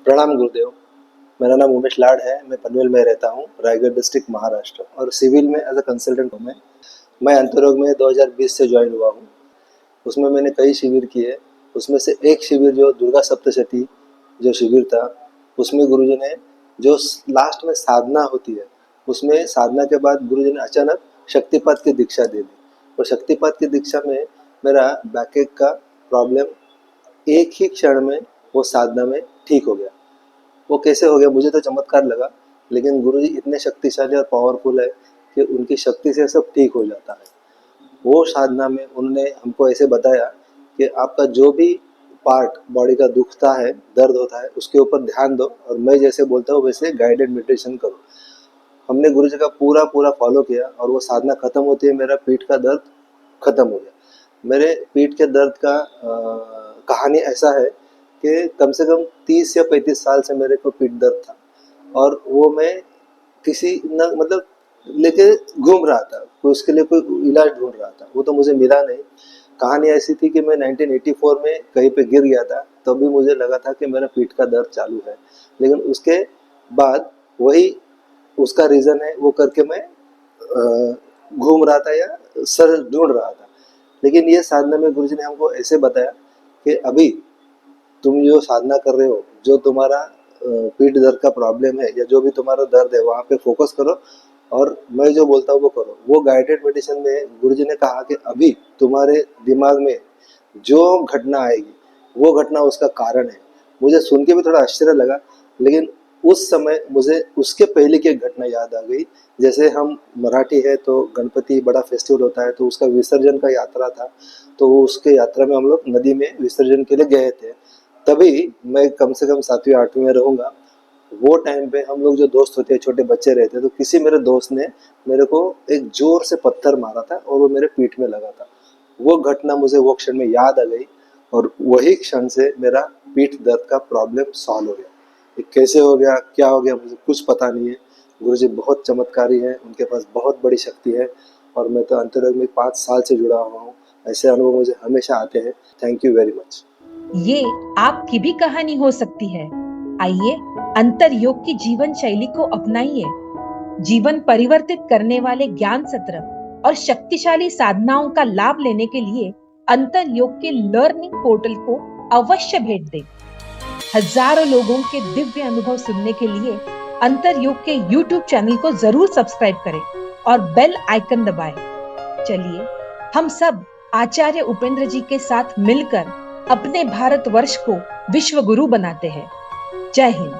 प्रणाम गुरुदेव। मेरा नाम उमेश लाड है। मैं पनवेल में रहता हूँ, रायगढ़ डिस्ट्रिक्ट, महाराष्ट्र। और सिविल में एज अ कंसल्टेंट हूँ मैं अंतरोग में 2020 से ज्वाइन हुआ हूँ। उसमें मैंने कई शिविर किए। उसमें से एक शिविर जो दुर्गा सप्तशती जो शिविर था, उसमें गुरुजी ने जो लास्ट में साधना होती है, उसमें साधना के बाद गुरुजी ने अचानक शक्तिपात की दीक्षा दे दी। और शक्तिपात की दीक्षा में मेरा बैकएक का प्रॉब्लम एक ही क्षण में, वो साधना में ठीक हो गया। वो कैसे हो गया मुझे तो चमत्कार लगा, लेकिन गुरुजी इतने शक्तिशाली और पावरफुल है कि उनकी शक्ति से सब ठीक हो जाता है। वो साधना में उन्होंने हमको ऐसे बताया कि आपका जो भी पार्ट बॉडी का दुखता है, दर्द होता है, उसके ऊपर ध्यान दो और मैं जैसे बोलता हूँ वैसे गाइडेड मेडिटेशन करो। हमने गुरुजी का पूरा पूरा फॉलो किया और वो साधना खत्म होती है मेरा पीठ का दर्द खत्म हो गया। मेरे पीठ के दर्द का कहानी ऐसा है कि कम से कम 30 या 35 साल से मेरे को पीठ दर्द था, और वो मैं किसी न मतलब लेके घूम रहा था, कोई उसके लिए कोई इलाज ढूंढ रहा था, वो तो मुझे मिला नहीं। कहानी ऐसी थी कि मैं 1984 में कहीं पे गिर गया था, तब भी मुझे लगा था कि मेरा पीठ का दर्द चालू है, लेकिन उसके बाद वही उसका रीज़न है वो करके मैं घूम रहा था या सर ढूंढ रहा था। लेकिन ये साधना में गुरुजी ने हमको ऐसे बताया कि अभी तुम जो साधना कर रहे हो, जो तुम्हारा पीठ दर्द का प्रॉब्लम है या जो भी तुम्हारा दर्द है, वहाँ पे फोकस करो और मैं जो बोलता हूँ वो करो। वो गाइडेड मेडिटेशन में गुरुजी ने कहा कि अभी तुम्हारे दिमाग में जो घटना आएगी, वो घटना उसका कारण है। मुझे सुन के भी थोड़ा आश्चर्य लगा, लेकिन उस समय मुझे उसके पहले की एक घटना याद आ गई। जैसे हम मराठी है तो गणपति बड़ा फेस्टिवल होता है, तो उसका विसर्जन का यात्रा था, तो वो उसके यात्रा में हम लोग नदी में विसर्जन के लिए गए थे। तभी मैं कम से कम 7वीं 8वीं में रहूँगा। वो टाइम पे हम लोग जो दोस्त होते हैं, छोटे बच्चे रहते हैं, तो किसी मेरे दोस्त ने मेरे को एक जोर से पत्थर मारा था और वो मेरे पीठ में लगा था। वो घटना मुझे वो क्षण में याद आ गई और वही क्षण से मेरा पीठ दर्द का प्रॉब्लम सॉल्व हो गया। ये कैसे हो गया, क्या हो गया, मुझे कुछ पता नहीं है। गुरुजी बहुत चमत्कारी हैं, उनके पास बहुत बड़ी शक्ति है और मैं तो अंतर्योग में 5 साल से जुड़ा हुआ हूँ। ऐसे अनुभव मुझे हमेशा आते हैं। Thank you very much. ये आपकी भी कहानी हो सकती है। आइए अंतर योग की जीवन शैली को अपनाइए। जीवन परिवर्तित करने वाले ज्ञान सत्र और शक्तिशाली साधनाओं का लाभ लेने के लिए अंतर योग के लर्निंग पोर्टल को अवश्य भेंट दें। हजारों लोगों के दिव्य अनुभव सुनने के लिए अंतर योग के YouTube चैनल को जरूर सब्सक्राइब करें और बेल आइकन दबाएं। चलिए हम सब आचार्य उपेंद्र जी के साथ मिलकर अपने भारतवर्ष को विश्व गुरु बनाते हैं। जय हिंद।